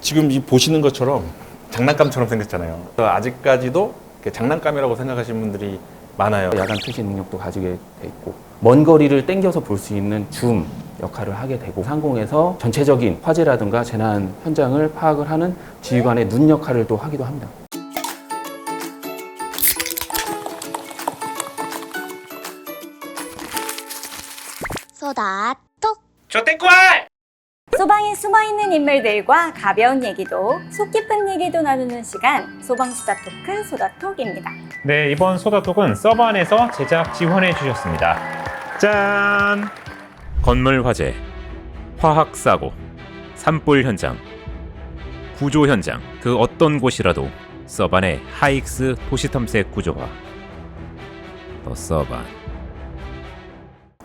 지금 이 보시는 것처럼 장난감처럼 생겼잖아요. 아직까지도 장난감이라고 생각하시는 분들이 많아요. 야간 투시 능력도 가지게 돼 있고 먼 거리를 당겨서 볼 수 있는 줌 역할을 하게 되고 상공에서 전체적인 화재라든가 재난 현장을 파악을 하는 지휘관의 눈 역할을 또 하기도 합니다. 소다톡 조태꿀! 소방에 숨어있는 인물들과 가벼운 얘기도 속 깊은 얘기도 나누는 시간 소방수다토크 소다톡입니다. 네, 이번 소다톡은 서버 안에서 제작 지원해 주셨습니다. 짠! 건물 화재, 화학 사고, 산불 현장, 구조 현장, 그 어떤 곳이라도 서반의 하익스 도시탐색 구조화. 더 서반.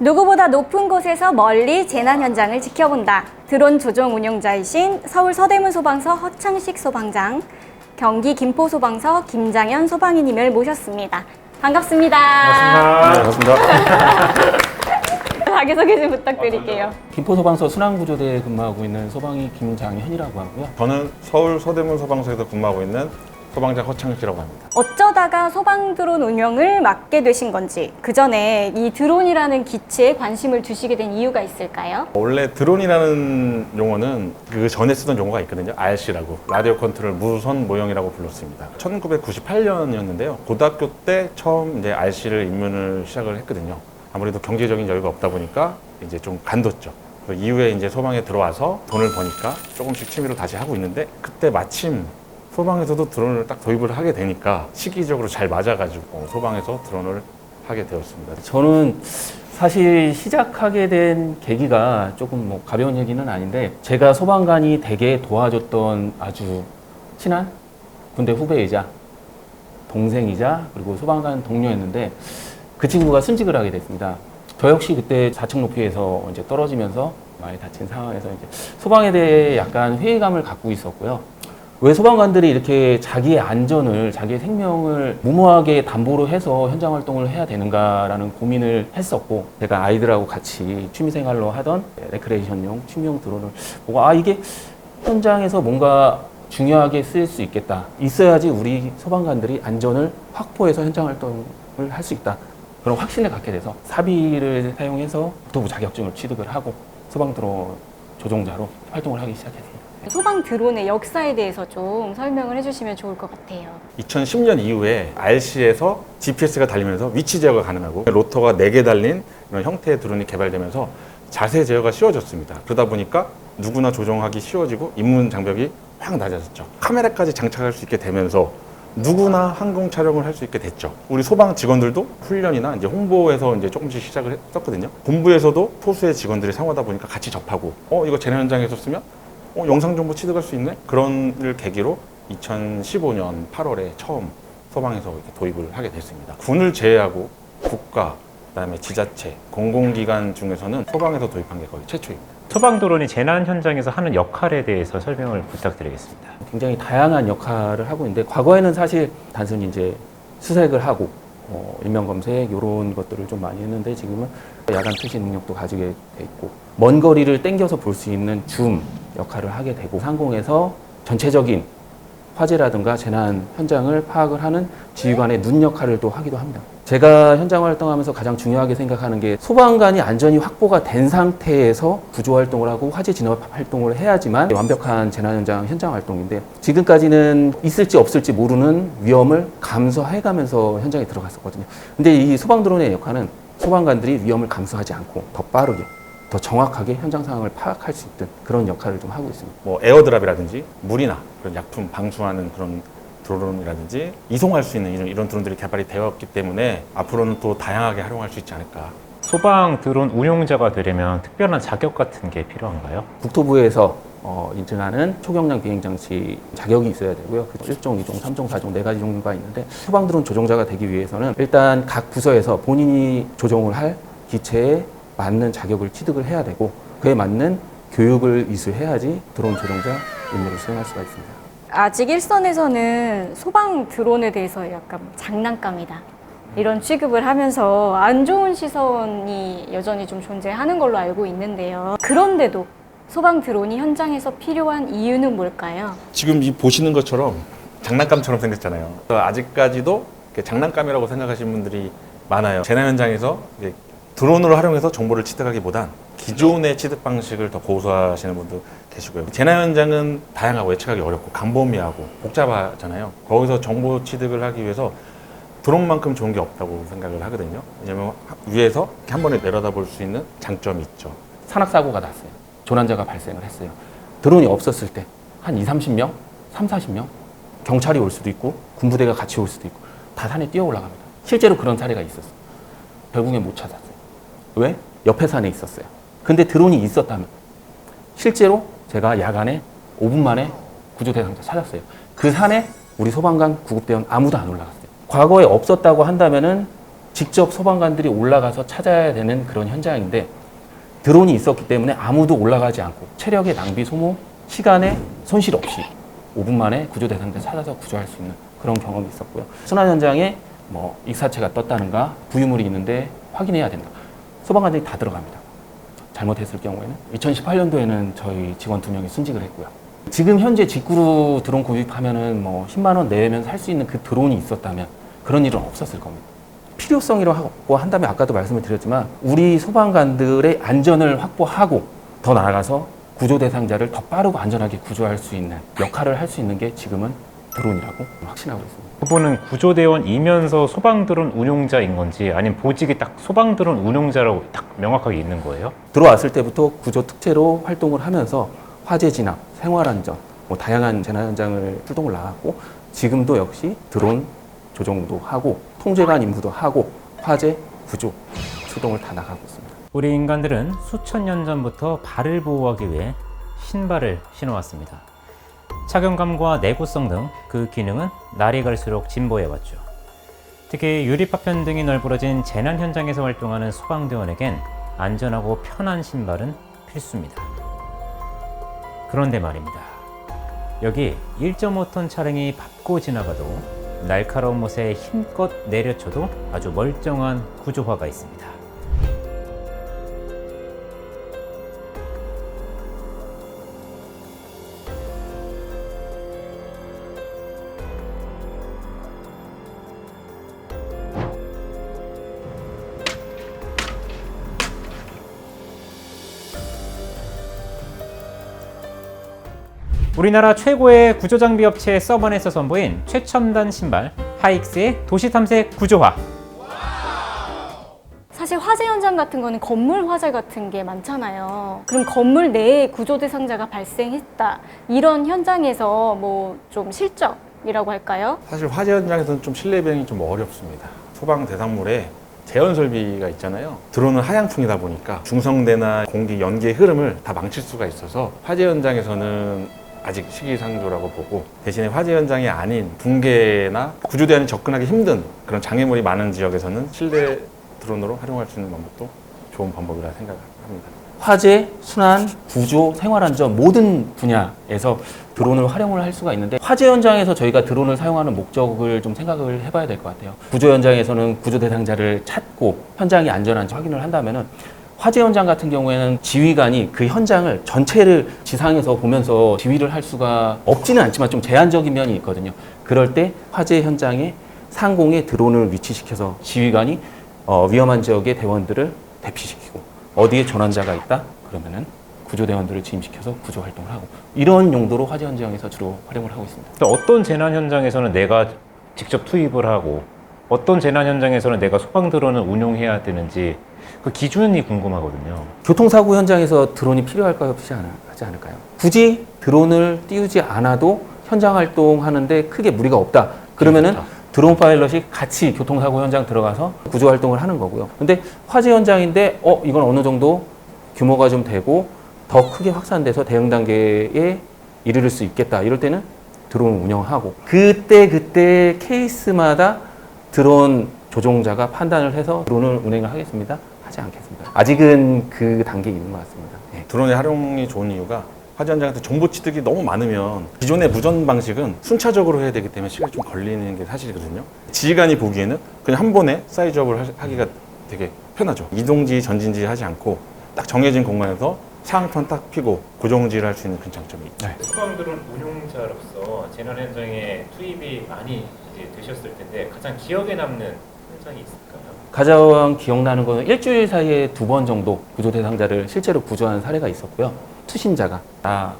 누구보다 높은 곳에서 멀리 재난 현장을 지켜본다. 드론 조종 운용자이신 서울 서대문 소방서 허창식 소방장, 경기 김포 소방서 김장현 소방이님을 모셨습니다. 반갑습니다. 반갑습니다. 자기소개 좀 부탁드릴게요. 김포소방서 순환구조대에 근무하고 있는 소방이 김장현이라고 하고요. 저는 서울 서대문 소방서에서 근무하고 있는 소방장 허창식이라고 합니다. 어쩌다가 소방 드론 운영을 맡게 되신 건지, 그 전에 이 드론이라는 기체에 관심을 두시게 된 이유가 있을까요? 원래 드론이라는 용어는 그 전에 쓰던 용어가 있거든요. RC라고, 라디오 컨트롤 무선 모형이라고 불렀습니다. 1998년이었는데요. 고등학교 때 처음 이제 RC를 입문을 시작을 했거든요. 아무래도 경제적인 여유가 없다 보니까 이제 좀 간뒀죠. 그 이후에 이제 소방에 들어와서 돈을 버니까 조금씩 취미로 다시 하고 있는데, 그때 마침 소방에서도 드론을 딱 도입을 하게 되니까 시기적으로 잘 맞아가지고 소방에서 드론을 하게 되었습니다. 저는 사실 시작하게 된 계기가 조금 뭐 가벼운 얘기는 아닌데, 제가 소방관이 되게 도와줬던 아주 친한 군대 후배이자 동생이자 그리고 소방관 동료였는데, 그 친구가 순직을 하게 됐습니다. 저 역시 그때 4층 높이에서 이제 떨어지면서 많이 다친 상황에서 이제 소방에 대해 약간 회의감을 갖고 있었고요. 왜 소방관들이 이렇게 자기의 안전을, 자기의 생명을 무모하게 담보로 해서 현장 활동을 해야 되는가라는 고민을 했었고, 제가 아이들하고 같이 취미생활로 하던 레크레이션용 취미용 드론을 보고, 이게 현장에서 뭔가 중요하게 쓰일 수 있겠다. 있어야지 우리 소방관들이 안전을 확보해서 현장 활동을 할 수 있다. 그런 확신을 갖게 돼서 사비를 사용해서 국토부 자격증을 취득을 하고 소방 드론 조종자로 활동을 하기 시작했습니다. 소방 드론의 역사에 대해서 좀 설명을 해주시면 좋을 것 같아요. 2010년 이후에 RC에서 GPS가 달리면서 위치 제어가 가능하고 로터가 4개 달린 이런 형태의 드론이 개발되면서 자세 제어가 쉬워졌습니다. 그러다 보니까 누구나 조종하기 쉬워지고 입문 장벽이 확 낮아졌죠. 카메라까지 장착할 수 있게 되면서 누구나 항공 촬영을 할 수 있게 됐죠. 우리 소방 직원들도 훈련이나 이제 홍보에서 이제 조금씩 시작을 했었거든요. 본부에서도 소수의 직원들이 상호하다 보니까 같이 접하고, 이거 재난 현장에서 쓰면 영상 정보 취득할 수 있네? 그런 를 계기로 2015년 8월에 처음 소방에서 이렇게 도입을 하게 됐습니다. 군을 제외하고 국가, 그다음에 지자체, 공공기관 중에서는 소방에서 도입한 게 거의 최초입니다. 소방 드론이 재난 현장에서 하는 역할에 대해서 설명을 부탁드리겠습니다. 굉장히 다양한 역할을 하고 있는데, 과거에는 사실 단순히 이제 수색을 하고 인명 검색 이런 것들을 좀 많이 했는데, 지금은 야간 투시 능력도 가지게 돼 있고 먼 거리를 당겨서 볼 수 있는 줌 역할을 하게 되고, 상공에서 전체적인 화재라든가 재난 현장을 파악을 하는 지휘관의 눈 역할을 또 하기도 합니다. 제가 현장 활동하면서 가장 중요하게 생각하는 게, 소방관이 안전이 확보가 된 상태에서 구조 활동을 하고 화재 진화 활동을 해야지만 완벽한 재난 현장 활동인데, 지금까지는 있을지 없을지 모르는 위험을 감수해가면서 현장에 들어갔었거든요. 근데 이 소방 드론의 역할은 소방관들이 위험을 감수하지 않고 더 빠르게, 더 정확하게 현장 상황을 파악할 수 있는 그런 역할을 좀 하고 있습니다. 뭐 에어드랍이라든지 물이나 그런 약품 방수하는 그런 드론이라든지 이송할 수 있는 이런 드론들이 개발이 되었기 때문에 앞으로는 또 다양하게 활용할 수 있지 않을까. 소방 드론 운용자가 되려면 특별한 자격 같은 게 필요한가요? 국토부에서 인증하는 초경량 비행장치 자격이 있어야 되고요. 그 1종, 2종, 3종, 4종, 4가지 종류가 있는데, 소방 드론 조종자가 되기 위해서는 일단 각 부서에서 본인이 조종을 할 기체에 맞는 자격을 취득을 해야 되고, 그에 맞는 교육을 이수해야지 드론 조종자 임무를 수행할 수가 있습니다. 아직 일선에서는 소방 드론에 대해서 약간 장난감이다, 이런 취급을 하면서 안 좋은 시선이 여전히 좀 존재하는 걸로 알고 있는데요. 그런데도 소방 드론이 현장에서 필요한 이유는 뭘까요? 지금 이 보시는 것처럼 장난감처럼 생겼잖아요. 아직까지도 이렇게 장난감이라고 생각하시는 분들이 많아요. 재난 현장에서 이제 드론을 활용해서 정보를 취득하기보단 기존의 취득 방식을 더 고수하시는 분도 계시고요. 재난 현장은 다양하고 예측하기 어렵고 광범위하고 복잡하잖아요. 거기서 정보 취득을 하기 위해서 드론만큼 좋은 게 없다고 생각을 하거든요. 왜냐면 위에서 이렇게 한 번에 내려다볼 수 있는 장점이 있죠. 산악사고가 났어요. 조난자가 발생을 했어요. 드론이 없었을 때 한 2, 30명, 3, 40명 경찰이 올 수도 있고 군부대가 같이 올 수도 있고 다 산에 뛰어 올라갑니다. 실제로 그런 사례가 있었어요. 결국엔 못 찾았어요. 왜? 옆에 산에 있었어요. 근데 드론이 있었다면 실제로 제가 야간에 5분 만에 구조 대상자 찾았어요. 그 산에 우리 소방관, 구급대원 아무도 안 올라갔어요. 과거에 없었다고 한다면은 직접 소방관들이 올라가서 찾아야 되는 그런 현장인데 드론이 있었기 때문에 아무도 올라가지 않고 체력의 낭비 소모, 시간의 손실 없이 5분 만에 구조 대상자 찾아서 구조할 수 있는 그런 경험이 있었고요. 순환 현장에 뭐 익사체가 떴다는가 부유물이 있는데 확인해야 된다. 소방관들이 다 들어갑니다. 잘못했을 경우에는 2018년도에는 저희 직원 2명이 순직을 했고요. 지금 현재 직구로 드론 구입하면은 뭐 10만 원 내면 살 수 있는 그 드론이 있었다면 그런 일은 없었을 겁니다. 필요성이라고 한다면 아까도 말씀을 드렸지만 우리 소방관들의 안전을 확보하고 더 나아가서 구조 대상자를 더 빠르고 안전하게 구조할 수 있는 역할을 할 수 있는 게 지금은 드론이라고 확신하고 있습니다. 그분은 구조대원이면서 소방드론 운용자인 건지 아니면 보직이 딱 소방드론 운용자라고 딱 명확하게 있는 거예요? 들어왔을 때부터 구조 특채로 활동을 하면서 화재 진압, 생활안전, 뭐 다양한 재난 현장을 출동을 나갔고 지금도 역시 드론 조종도 하고 통제관 임무도 하고 화재, 구조 출동을 다 나가고 있습니다. 우리 인간들은 수천 년 전부터 발을 보호하기 위해 신발을 신어왔습니다. 착용감과 내구성 등 그 기능은 날이 갈수록 진보해왔죠. 특히 유리파편 등이 널브러진 재난 현장에서 활동하는 소방대원에겐 안전하고 편한 신발은 필수입니다. 그런데 말입니다. 여기 1.5톤 차량이 밟고 지나가도 날카로운 못에 힘껏 내려쳐도 아주 멀쩡한 구조화가 있습니다. 우리나라 최고의 구조장비 업체 서번에서 선보인 최첨단 신발 하이익스의 도시탐색 구조화. 사실 화재 현장 같은 거는 건물 화재 같은 게 많잖아요. 그럼 건물 내에 구조 대상자가 발생했다. 이런 현장에서 뭐 좀 실적이라고 할까요? 사실 화재 현장에서는 좀 실내 비행이 좀 어렵습니다. 소방 대상물에 제원 설비가 있잖아요. 드론은 하향풍이다 보니까 중성대나 공기 연기의 흐름을 다 망칠 수가 있어서 화재 현장에서는 아직 시기상조라고 보고 대신에 화재 현장이 아닌 붕괴나 구조대원이 접근하기 힘든 그런 장애물이 많은 지역에서는 실내 드론으로 활용할 수 있는 방법도 좋은 방법이라 생각합니다. 화재, 순환, 구조, 생활안전 모든 분야에서 드론을 활용을 할 수가 있는데 화재 현장에서 저희가 드론을 사용하는 목적을 좀 생각을 해봐야 될 것 같아요. 구조 현장에서는 구조 대상자를 찾고 현장이 안전한지 확인을 한다면은 화재 현장 같은 경우에는 지휘관이 그 현장을 전체를 지상에서 보면서 지휘를 할 수가 없지는 않지만 좀 제한적인 면이 있거든요. 그럴 때 화재 현장에 상공에 드론을 위치시켜서 지휘관이 위험한 지역의 대원들을 대피시키고 어디에 조난자가 있다? 그러면은 구조대원들을 지임시켜서 구조 활동을 하고 이런 용도로 화재 현장에서 주로 활용을 하고 있습니다. 어떤 재난 현장에서는 내가 직접 투입을 하고 어떤 재난 현장에서는 내가 소방 드론을 운용해야 되는지 그 기준이 궁금하거든요. 교통사고 현장에서 드론이 필요할까요? 하지 않을까요? 굳이 드론을 띄우지 않아도 현장 활동하는데 크게 무리가 없다. 그러면은 드론 파일럿이 같이 교통사고 현장 들어가서 구조 활동을 하는 거고요. 근데 화재 현장인데 이건 어느 정도 규모가 좀 되고 더 크게 확산돼서 대응 단계에 이르를 수 있겠다. 이럴 때는 드론 운영하고 그때 케이스마다 드론 조종자가 판단을 해서 드론을 운행을 하겠습니다. 하지 않겠습니다. 아직은 그 단계에 있는 것 같습니다. 네. 드론의 활용이 좋은 이유가 화재 현장에서 정보 취득이 너무 많으면 기존의 무전 방식은 순차적으로 해야 되기 때문에 시간이 좀 걸리는 게 사실이거든요. 지휘관이 보기에는 그냥 한 번에 사이즈업을 하기가 되게 편하죠. 이동지, 전진지 하지 않고 딱 정해진 공간에서 차항판 딱 피고 고정지를 할 수 있는 그런 장점이 있죠. 소방드론 운용자로서 재난 현장에 투입이 많이 이제 되셨을 텐데 가장 기억에 남는 현장이 있을까요? 가장 기억나는 거는 일주일 사이에 2번 정도 구조 대상자를 실제로 구조한 사례가 있었고요. 투신자가 나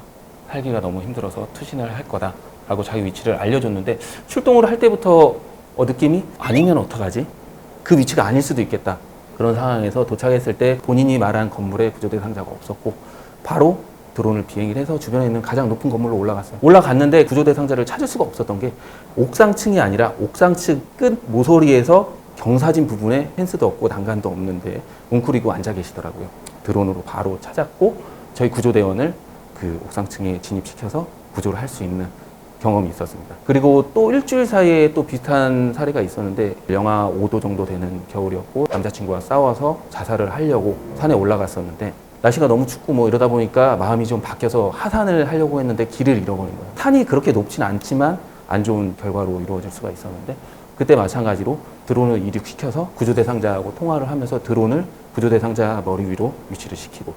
살기가 너무 힘들어서 투신을 할 거다 라고 자기 위치를 알려줬는데 출동을 할 때부터 느낌이 아니면 어떡하지? 그 위치가 아닐 수도 있겠다. 그런 상황에서 도착했을 때 본인이 말한 건물에 구조 대상자가 없었고 바로 드론을 비행을 해서 주변에 있는 가장 높은 건물로 올라갔어요. 올라갔는데 구조 대상자를 찾을 수가 없었던 게 옥상층이 아니라 옥상층 끝 모서리에서 경사진 부분에 펜스도 없고 난간도 없는데 웅크리고 앉아 계시더라고요. 드론으로 바로 찾았고 저희 구조대원을 그 옥상층에 진입시켜서 구조를 할 수 있는 경험이 있었습니다. 그리고 또 일주일 사이에 또 비슷한 사례가 있었는데 영하 5도 정도 되는 겨울이었고 남자친구와 싸워서 자살을 하려고 산에 올라갔었는데 날씨가 너무 춥고 뭐 이러다 보니까 마음이 좀 바뀌어서 하산을 하려고 했는데 길을 잃어버린 거예요. 산이 그렇게 높진 않지만 안 좋은 결과로 이루어질 수가 있었는데 그때 마찬가지로 드론을 이륙시켜서 구조대상자하고 통화를 하면서 드론을 구조대상자 머리 위로 위치를 시키고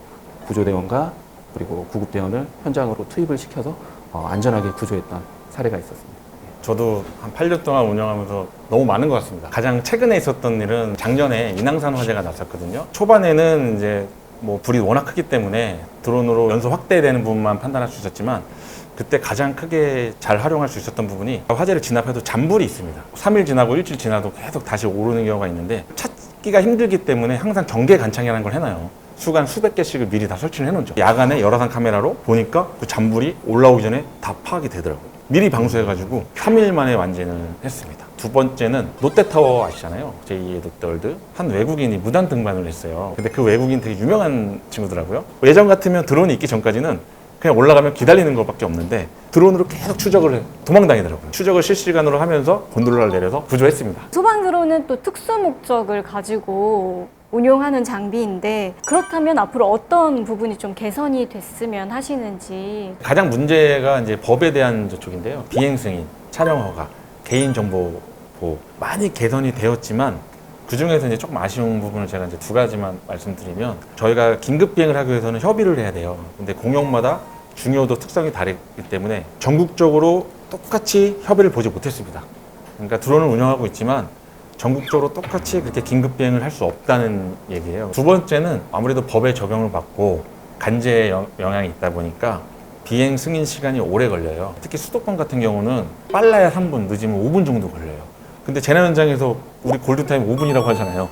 구조대원과 그리고 구급대원을 현장으로 투입을 시켜서 안전하게 구조했던 사례가 있었습니다. 저도 한 8년 동안 운영하면서 너무 많은 것 같습니다. 가장 최근에 있었던 일은 작년에 인왕산 화재가 났었거든요. 초반에는 이제 뭐 불이 워낙 크기 때문에 드론으로 연소 확대되는 부분만 판단할 수 있었지만 그때 가장 크게 잘 활용할 수 있었던 부분이 화재를 진압해도 잔불이 있습니다. 3일 지나고 일주일 지나도 계속 다시 오르는 경우가 있는데 찾기가 힘들기 때문에 항상 경계 간창이라는 걸 해놔요. 수간 수백 개씩을 미리 다 설치를 해놓죠. 야간에 열화상 카메라로 보니까 그 잔불이 올라오기 전에 다 파악이 되더라고요. 미리 방수해가지고 3일 만에 완전을 했습니다. 두 번째는 롯데타워 아시잖아요. 제2의 롯데월드. 한 외국인이 무단 등반을 했어요. 근데 그 외국인 되게 유명한 친구더라고요. 예전 같으면 드론이 있기 전까지는 그냥 올라가면 기다리는 것밖에 없는데 드론으로 계속 추적을 도망다니더라고요. 추적을 실시간으로 하면서 곤돌라를 내려서 구조했습니다. 소방 드론은 또 특수 목적을 가지고 운용하는 장비인데 그렇다면 앞으로 어떤 부분이 좀 개선이 됐으면 하시는지. 가장 문제가 이제 법에 대한 저쪽인데요. 비행 승인, 촬영 허가, 개인 정보 보호 많이 개선이 되었지만 그 중에서 이제 조금 아쉬운 부분을 제가 이제 2가지만 말씀드리면 저희가 긴급 비행을 하기 위해서는 협의를 해야 돼요. 근데 공역마다 중요도 특성이 다르기 때문에 전국적으로 똑같이 협의를 보지 못했습니다. 그러니까 드론을 운영하고 있지만 전국적으로 똑같이 그렇게 긴급 비행을 할 수 없다는 얘기예요. 두 번째는 아무래도 법의 적용을 받고 간제 영향이 있다 보니까 비행 승인 시간이 오래 걸려요. 특히 수도권 같은 경우는 빨라야 3분, 늦으면 5분 정도 걸려요. 근데 재난 현장에서 우리 골든타임 5분이라고 하잖아요.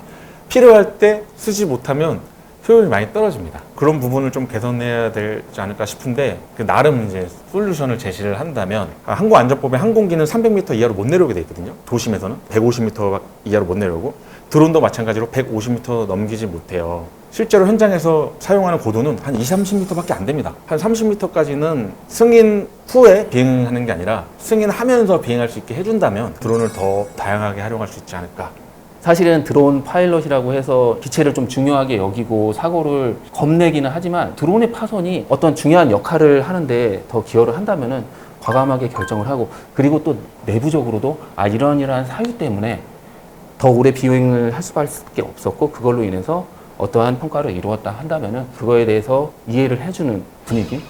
필요할 때 쓰지 못하면 효율이 많이 떨어집니다. 그런 부분을 좀 개선해야 되지 않을까 싶은데 나름 이제 솔루션을 제시를 한다면 항공안전법에 항공기는 300m 이하로 못 내려오게 돼 있거든요. 도심에서는 150m 이하로 못 내려오고 드론도 마찬가지로 150m 넘기지 못해요. 실제로 현장에서 사용하는 고도는 한 20, 30m밖에 안 됩니다. 한 30m까지는 승인 후에 비행하는 게 아니라 승인하면서 비행할 수 있게 해준다면 드론을 더 다양하게 활용할 수 있지 않을까. 사실은 드론 파일럿이라고 해서 기체를 좀 중요하게 여기고 사고를 겁내기는 하지만 드론의 파손이 어떤 중요한 역할을 하는데 더 기여를 한다면은 과감하게 결정을 하고 그리고 또 내부적으로도 이러한 사유 때문에 더 오래 비행을 할 수밖에 없었고 그걸로 인해서 어떠한 평가를 이루었다 한다면은 그거에 대해서 이해를 해주는 분위기,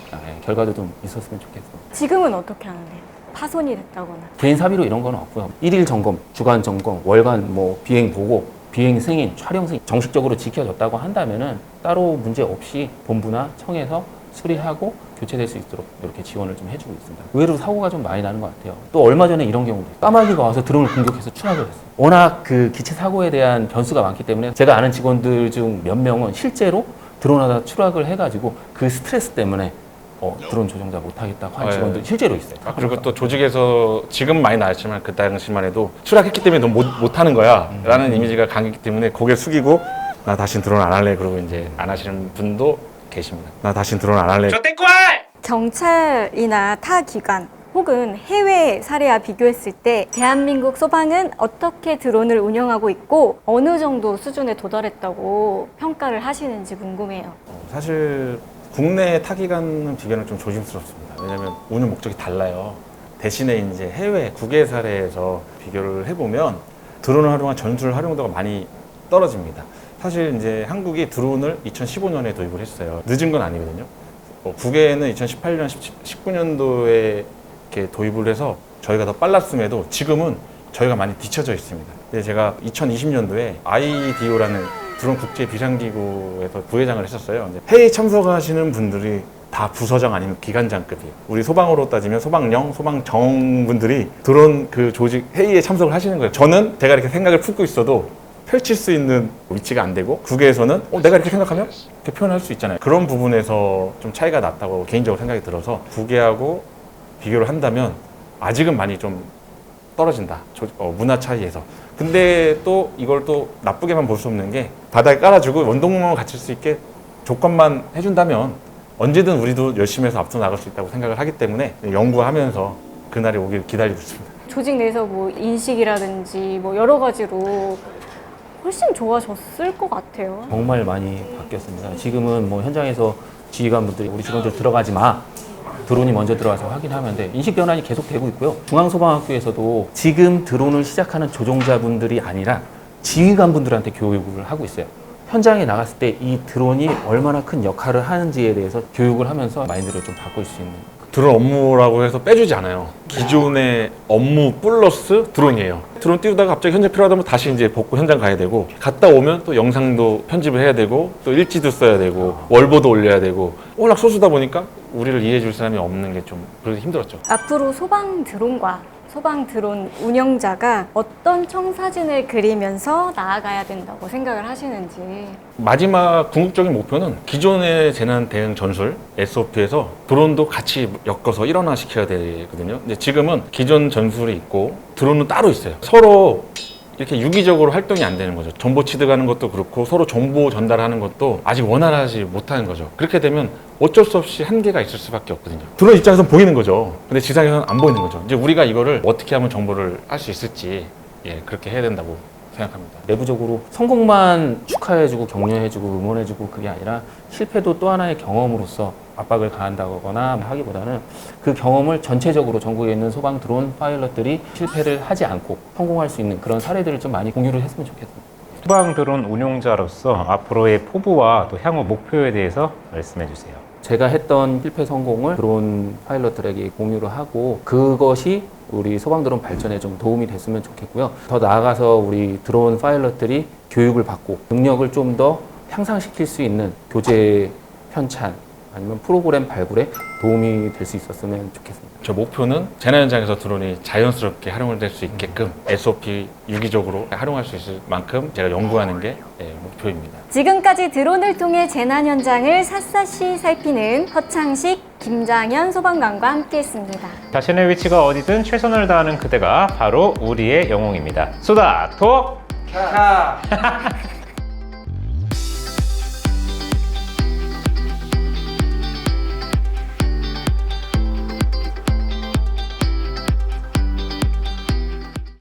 결과도 좀 있었으면 좋겠습니다. 지금은 어떻게 하는데요? 파손이 됐다거나. 개인 사비로 이런 건 없고요. 1일 점검, 주간 점검, 월간 뭐 비행 보고, 비행 승인, 촬영 승인 정식적으로 지켜졌다고 한다면은 따로 문제 없이 본부나 청에서 수리하고 교체될 수 있도록 이렇게 지원을 좀 해주고 있습니다. 의외로 사고가 좀 많이 나는 것 같아요. 또 얼마 전에 이런 경우도 있어요. 까마귀가 와서 드론을 공격해서 추락을 했어요. 워낙 그 기체 사고에 대한 변수가 많기 때문에 제가 아는 직원들 중 몇 명은 실제로 드론 하다 추락을 해가지고 그 스트레스 때문에 드론 조종자 못하겠다고 한 직원들 실제로 있어요. 그리고 또 조직에서 지금 많이 나았지만 그 당시만 해도 추락했기 때문에 너 못하는 거야 라는 이미지가 강했기 때문에 고개 숙이고 나 다신 드론 안 할래 그러고 이제 안 하시는 분도 계십니다. 나 다신 드론 안 할래. 경찰이나 타 기관 혹은 해외 사례와 비교했을 때 대한민국 소방은 어떻게 드론을 운영하고 있고 어느 정도 수준에 도달했다고 평가를 하시는지 궁금해요. 사실 국내 타기관 비교는 좀 조심스럽습니다. 왜냐하면 운영 목적이 달라요. 대신에 이제 해외 국외 사례에서 비교를 해보면 드론을 활용한 전술 활용도가 많이 떨어집니다. 사실 이제 한국이 드론을 2015년에 도입을 했어요. 늦은 건 아니거든요. 국외에는 2018년, 19년도에 이렇게 도입을 해서 저희가 더 빨랐음에도 지금은 저희가 많이 뒤쳐져 있습니다. 근데 제가 2020년도에 IDO라는 드론 국제 비상기구에서 부회장을 했었어요. 회의 참석하시는 분들이 다 부서장 아니면 기관장급이에요. 우리 소방으로 따지면 소방령, 소방정 분들이 드론 그 조직 회의에 참석을 하시는 거예요. 저는 제가 이렇게 생각을 품고 있어도 펼칠 수 있는 위치가 안 되고 국외에서는 내가 이렇게 생각하면 이렇게 표현할 수 있잖아요. 그런 부분에서 좀 차이가 났다고 개인적으로 생각이 들어서 국외하고 비교를 한다면 아직은 많이 좀 떨어진다. 문화 차이에서. 근데 또 이걸 또 나쁘게만 볼 수 없는 게 바닥에 깔아주고 원동력을 갖출 수 있게 조건만 해준다면 언제든 우리도 열심히 해서 앞서 나갈 수 있다고 생각을 하기 때문에 연구하면서 그날이 오길 기다리고 있습니다. 조직 내에서 뭐 인식이라든지 뭐 여러 가지로 훨씬 좋아졌을 것 같아요. 정말 많이 바뀌었습니다. 지금은 뭐 현장에서 지휘관분들이 우리 직원들 들어가지 마. 드론이 먼저 들어가서 확인하면 돼. 인식 변환이 계속 되고 있고요. 중앙소방학교에서도 지금 드론을 시작하는 조종자분들이 아니라 지휘관분들한테 교육을 하고 있어요. 현장에 나갔을 때 이 드론이 얼마나 큰 역할을 하는지에 대해서 교육을 하면서 마인드를 좀 바꿀 수 있는. 드론 업무라고 해서 빼주지 않아요. 기존의 업무 플러스 드론이에요. 드론 띄우다가 갑자기 현장 필요하다면 다시 이제 복구 현장 가야 되고, 갔다 오면 또 영상도 편집을 해야 되고, 또 일지도 써야 되고, 월보도 올려야 되고, 워낙 소수다 보니까 우리를 이해해 줄 사람이 없는 게 좀 그래서 힘들었죠. 앞으로 소방 드론과 소방 드론 운영자가 어떤 청사진을 그리면서 나아가야 된다고 생각을 하시는지. 마지막 궁극적인 목표는 기존의 재난 대응 전술 SOP에서 드론도 같이 엮어서 일원화시켜야 되거든요. 근데 지금은 기존 전술이 있고 드론은 따로 있어요. 서로 이렇게 유기적으로 활동이 안 되는 거죠. 정보 취득하는 것도 그렇고 서로 정보 전달하는 것도 아직 원활하지 못하는 거죠. 그렇게 되면 어쩔 수 없이 한계가 있을 수밖에 없거든요. 드론 입장에서는 보이는 거죠. 근데 지상에서는 안 보이는 거죠. 이제 우리가 이거를 어떻게 하면 정보를 할 수 있을지 그렇게 해야 된다고 생각합니다. 내부적으로 성공만 축하해주고 격려해주고 응원해주고 그게 아니라 실패도 또 하나의 경험으로서 압박을 가한다거나 하기보다는 그 경험을 전체적으로 전국에 있는 소방 드론 파일럿들이 실패를 하지 않고 성공할 수 있는 그런 사례들을 좀 많이 공유를 했으면 좋겠습니다. 소방 드론 운용자로서 앞으로의 포부와 또 향후 목표에 대해서 말씀해 주세요. 제가 했던 실패 성공을 드론 파일럿들에게 공유를 하고 그것이 우리 소방 드론 발전에 좀 도움이 됐으면 좋겠고요. 더 나아가서 우리 드론 파일럿들이 교육을 받고 능력을 좀 더 향상시킬 수 있는 교재 편찬 아니면 프로그램 발굴에 도움이 될 수 있었으면 좋겠습니다. 저 목표는 재난 현장에서 드론이 자연스럽게 활용을 될 수 있게끔 SOP 유기적으로 활용할 수 있을 만큼 제가 연구하는 게 목표입니다. 지금까지 드론을 통해 재난 현장을 샅샅이 살피는 허창식, 김장현 소방관과 함께했습니다. 자신의 위치가 어디든 최선을 다하는 그대가 바로 우리의 영웅입니다. 쏟아 톡!